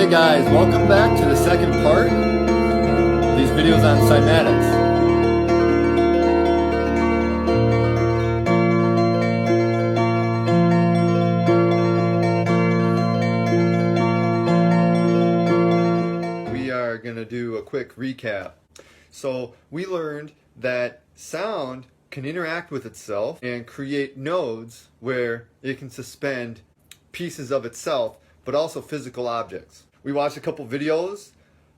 Alright guys, welcome back to the second part of these videos on cymatics. We are going to do a quick recap. So we learned that sound can interact with itself and create nodes where it can suspend pieces of itself, but also physical objects. We watched a couple videos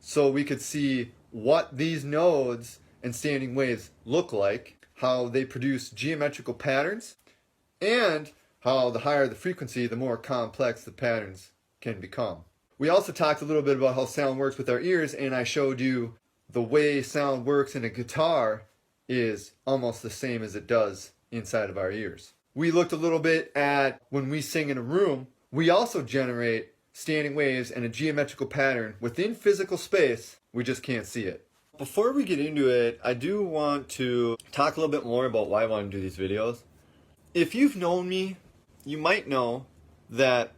so we could see what these nodes and standing waves look like, how they produce geometrical patterns, and how the higher the frequency, the more complex the patterns can become. We also talked a little bit about how sound works with our ears, and I showed you the way sound works in a guitar is almost the same as it does inside of our ears. We looked a little bit at when we sing in a room, we also generate standing waves and a geometrical pattern within physical space. We just can't see it. Before we get into it, I do want to talk a little bit more about why I want to do these videos. If you've known me, you might know that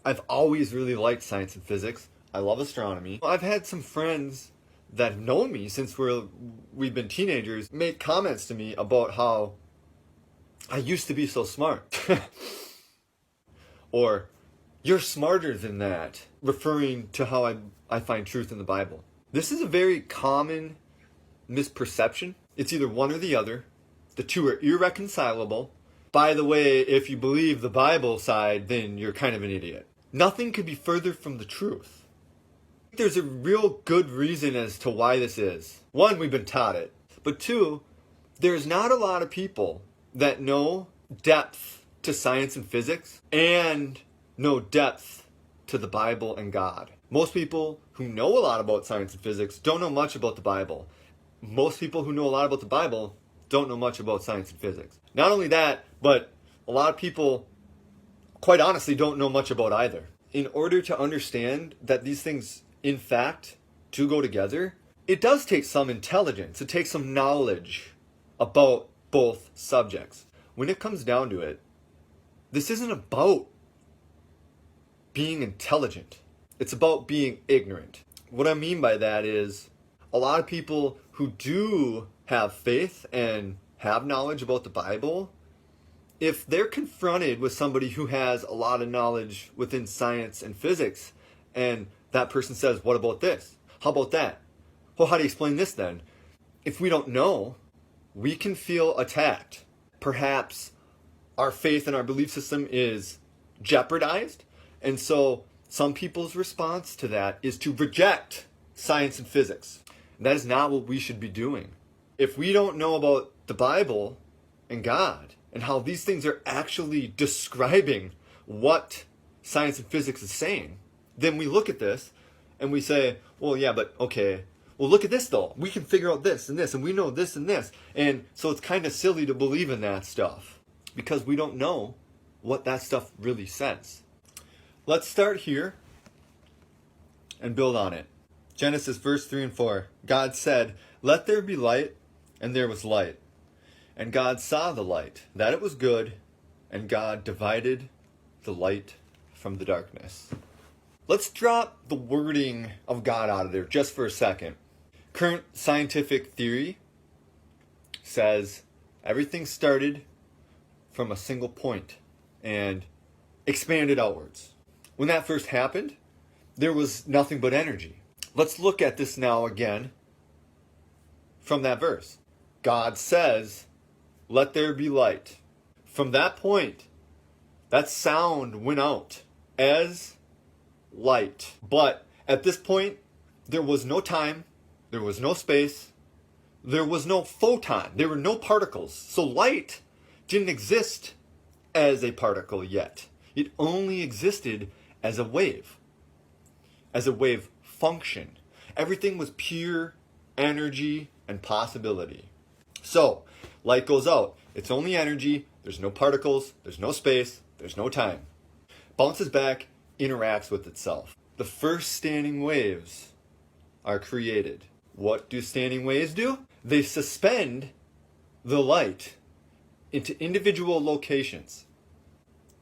I've always really liked science and physics. I love astronomy. I've had some friends that have known me since we've been teenagers make comments to me about how I used to be so smart. Or, you're smarter than that, referring to how I find truth in the Bible. This is a very common misperception. It's either one or the other. The two are irreconcilable. By the way, if you believe the Bible side, then you're kind of an idiot. Nothing could be further from the truth. There's a real good reason as to why this is. One, we've been taught it. But two, there's not a lot of people that know depth to science and physics and know depth to the Bible and God. Most people who know a lot about science and physics don't know much about the Bible. Most people who know a lot about the Bible don't know much about science and physics. Not only that, but a lot of people, quite honestly, don't know much about either. In order to understand that these things, in fact, do go together, it does take some intelligence. It takes some knowledge about both subjects. When it comes down to it, this isn't about being intelligent. It's about being ignorant. What I mean by that is a lot of people who do have faith and have knowledge about the Bible, if they're confronted with somebody who has a lot of knowledge within science and physics, and that person says, what about this? How about that? Well, how do you explain this then? If we don't know, we can feel attacked. Perhaps our faith and our belief system is jeopardized. And so some people's response to that is to reject science and physics. And that is not what we should be doing. If we don't know about the Bible and God and how these things are actually describing what science and physics is saying, then we look at this and we say, well, yeah, but okay, well, look at this though. We can figure out this and this, and we know this and this. And so it's kind of silly to believe in that stuff because we don't know what that stuff really says. Let's start here and build on it. Genesis verse 3 and 4. God said, let there be light, and there was light. And God saw the light, that it was good, and God divided the light from the darkness. Let's drop the wording of God out of there just for a second. Current scientific theory says everything started from a single point and expanded outwards. When that first happened, there was nothing but energy. Let's look at this now again from that verse. God says, let there be light. From that point, that sound went out as light. But at this point, there was no time, there was no space, there was no photon, there were no particles. So light didn't exist as a particle yet. It only existed as a wave function. Everything was pure energy and possibility. So, light goes out. It's only energy. There's no particles. There's no space. There's no time. Bounces back, interacts with itself. The first standing waves are created. What do standing waves do? They suspend the light into individual locations.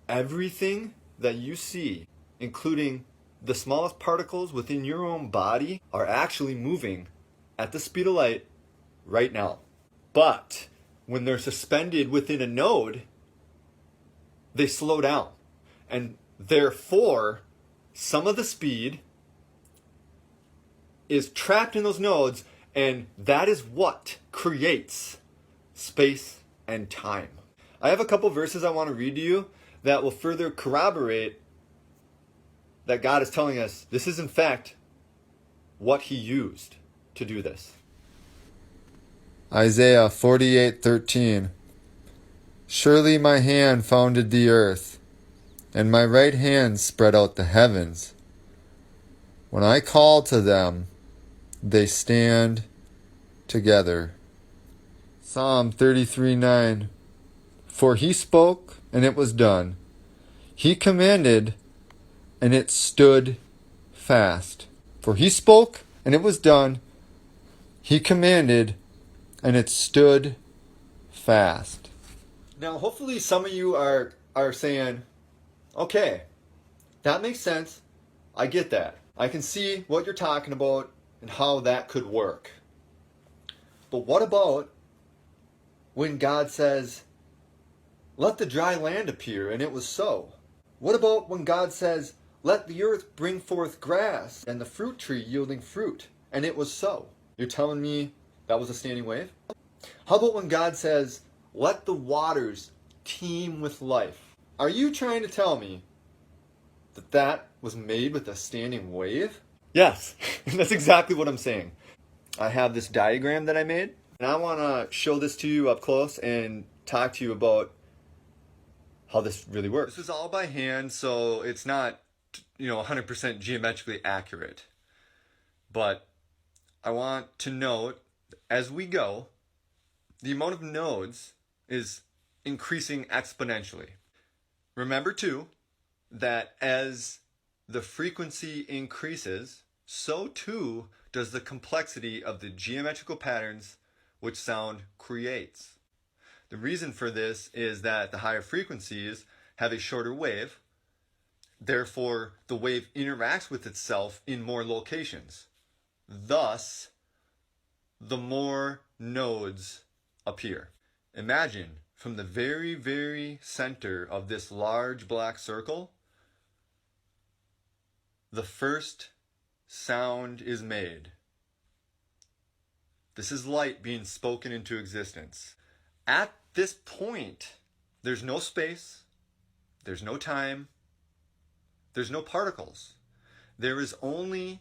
Everything that you see, including the smallest particles within your own body are actually moving at the speed of light right now. But when they're suspended within a node, they slow down. And therefore, some of the speed is trapped in those nodes, and that is what creates space and time. I have a couple verses I want to read to you that will further corroborate that God is telling us this is in fact what he used to do this. Isaiah 48:13. Surely my hand founded the earth, and my right hand spread out the heavens. When I call to them, they stand together. Psalm 33:9. For he spoke, and it was done. He commanded, and it stood fast. For he spoke, and it was done. He commanded, and it stood fast. Now, hopefully some of you are saying, okay, that makes sense. I get that. I can see what you're talking about and how that could work. But what about when God says, let the dry land appear, and it was so? What about when God says, let the earth bring forth grass and the fruit tree yielding fruit, and it was so? You're telling me that was a standing wave? How about when God says, let the waters teem with life? Are you trying to tell me that that was made with a standing wave? Yes, that's exactly what I'm saying. I have this diagram that I made, and I want to show this to you up close and talk to you about how this really works. This is all by hand, so it's not, 100% geometrically accurate. But I want to note, as we go, the amount of nodes is increasing exponentially. Remember, too, that as the frequency increases, so too does the complexity of the geometrical patterns which sound creates. The reason for this is that the higher frequencies have a shorter wave, therefore the wave interacts with itself in more locations. Thus, the more nodes appear. Imagine from the very, very center of this large black circle, the first sound is made. This is light being spoken into existence. At this point, there's no space, there's no time, there's no particles. There is only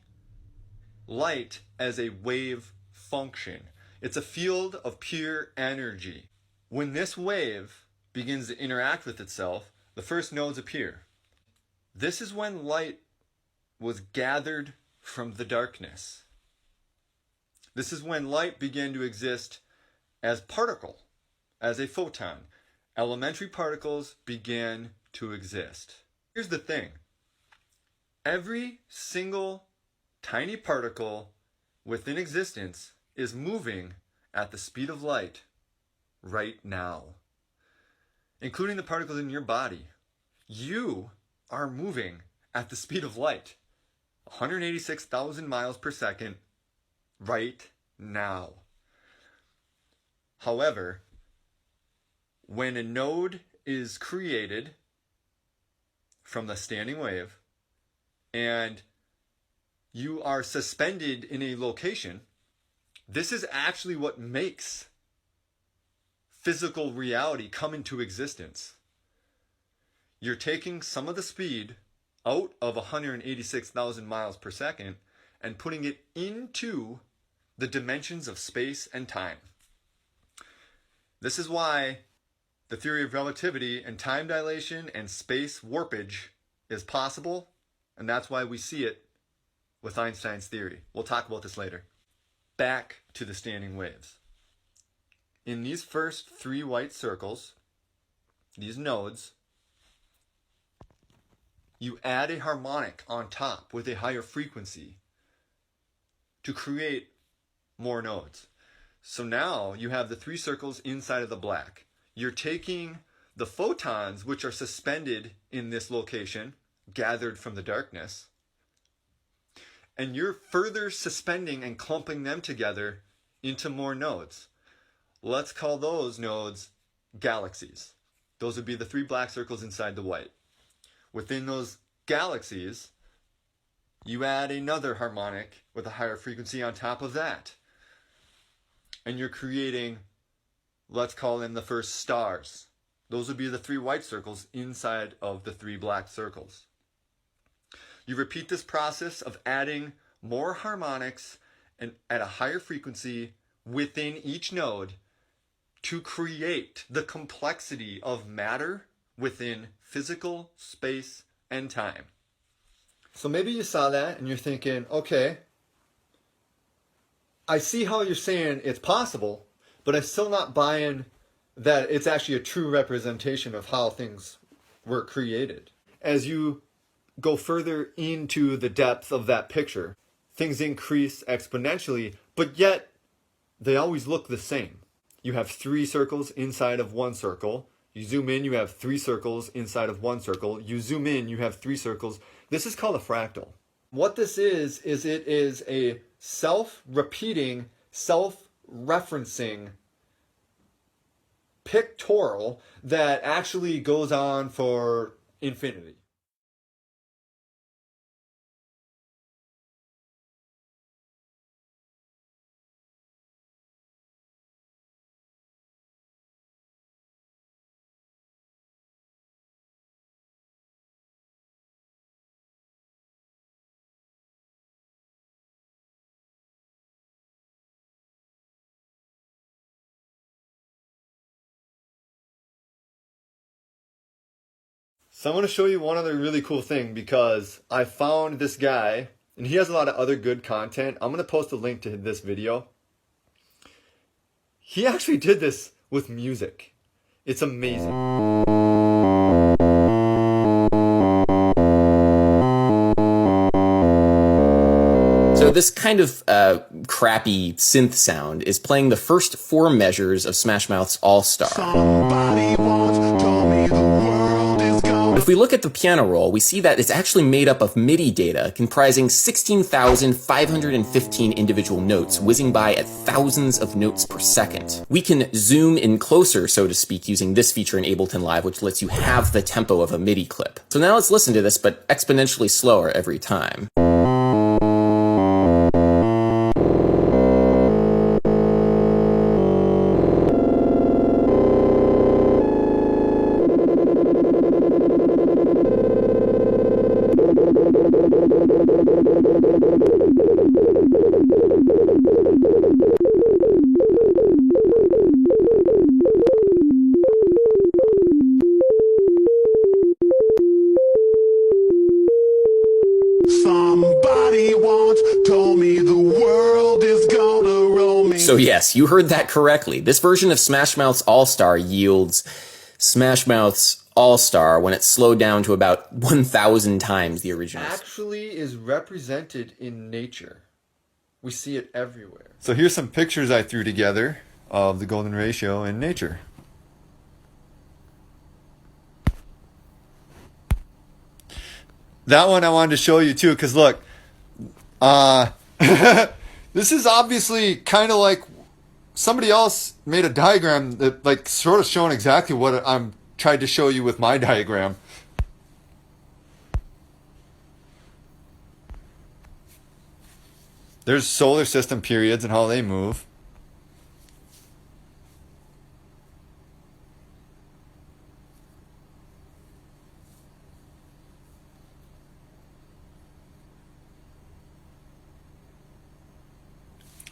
light as a wave function. It's a field of pure energy. When this wave begins to interact with itself, the first nodes appear. This is when light was gathered from the darkness. This is when light began to exist as particle, as a photon. Elementary particles began to exist. Here's the thing. Every single tiny particle within existence is moving at the speed of light right now, including the particles in your body. You are moving at the speed of light, 186,000 miles per second, right now. However, when a node is created from the standing wave and you are suspended in a location, this is actually what makes physical reality come into existence. You're taking some of the speed out of 186,000 miles per second and putting it into the dimensions of space and time. This is why the theory of relativity and time dilation and space warpage is possible, and that's why we see it with Einstein's theory. We'll talk about this later. Back to the standing waves. In these first three white circles, these nodes, you add a harmonic on top with a higher frequency to create more nodes. So now you have the three circles inside of the black. You're taking the photons which are suspended in this location, gathered from the darkness, and you're further suspending and clumping them together into more nodes. Let's call those nodes galaxies. Those would be the 3 black circles inside the white. Within those galaxies, you add another harmonic with a higher frequency on top of that. And you're creating, let's call them the first stars. Those would be the 3 white circles inside of the 3 black circles. You repeat this process of adding more harmonics and at a higher frequency within each node to create the complexity of matter within physical space and time. So maybe you saw that and you're thinking, okay, I see how you're saying it's possible, but I'm still not buying that it's actually a true representation of how things were created. As you go further into the depth of that picture, things increase exponentially, but yet they always look the same. You have 3 circles inside of 1 circle. You zoom in, you have 3 circles inside of 1 circle. You zoom in, you have 3 circles. This is called a fractal. What this is it is a self-repeating, self-referencing pictorial that actually goes on for infinity. So I want to show you one other really cool thing because I found this guy and he has a lot of other good content. I'm going to post a link to this video. He actually did this with music. It's amazing. So this kind of crappy synth sound is playing the first 4 measures of Smash Mouth's All-Star. If we look at the piano roll, we see that it's actually made up of MIDI data comprising 16,515 individual notes whizzing by at thousands of notes per second. We can zoom in closer, so to speak, using this feature in Ableton Live, which lets you have the tempo of a MIDI clip. So now let's listen to this, but exponentially slower every time. So yes, you heard that correctly. This version of Smash Mouth's All-Star yields Smash Mouth's All-Star when it's slowed down to about 1,000 times the original. Actually is represented in nature. We see it everywhere. So here's some pictures I threw together of the golden ratio in nature. That one I wanted to show you too, because look, this is obviously kind of like somebody else made a diagram that like sort of showing exactly what I'm trying to show you with my diagram. There's solar system periods and how they move.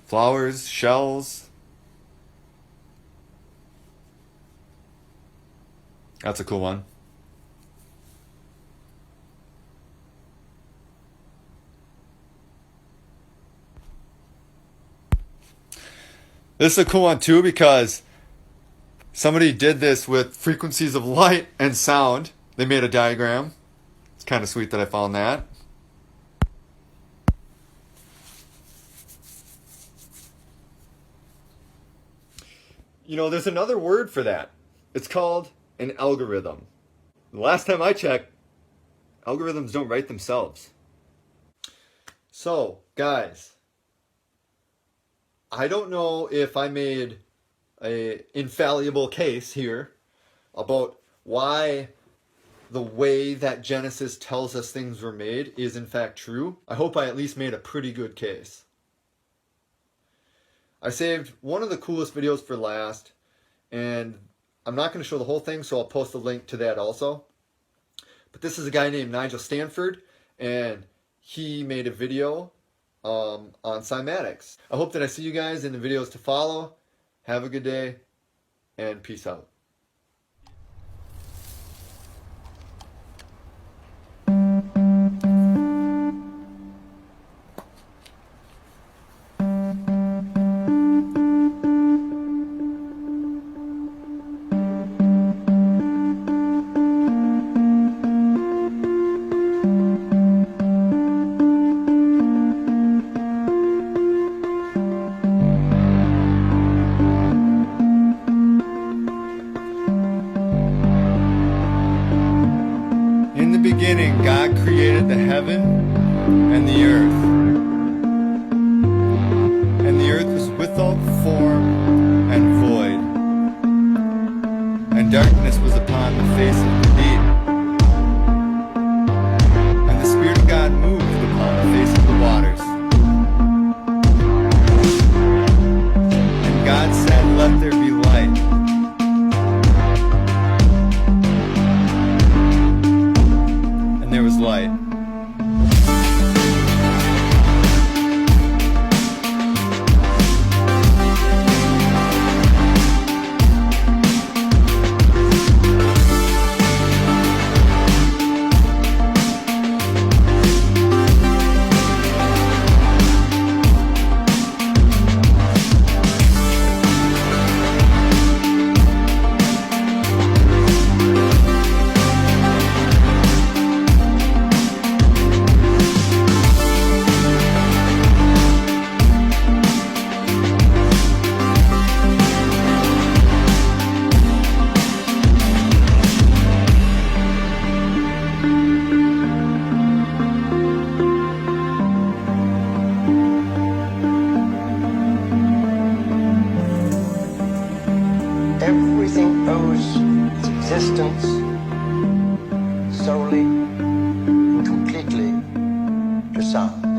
Flowers, shells. That's a cool one. This is a cool one too because somebody did this with frequencies of light and sound. They made a diagram. It's kind of sweet that I found that. You know, there's another word for that. It's called an algorithm. The last time I checked, algorithms don't write themselves. So, guys, I don't know if I made an infallible case here about why the way that Genesis tells us things were made is in fact true. I hope I at least made a pretty good case. I saved one of the coolest videos for last, and I'm not going to show the whole thing, so I'll post a link to that also. But this is a guy named Nigel Stanford, and he made a video on Cymatics. I hope that I see you guys in the videos to follow. Have a good day, and peace out. In the beginning, God created the heaven and the earth. And the earth was without form and void, and darkness was upon the face of the deep. And the Spirit of God moved upon the face of the waters. And God said, "Let there be light." There was light. Everything owes its existence solely and completely to sound.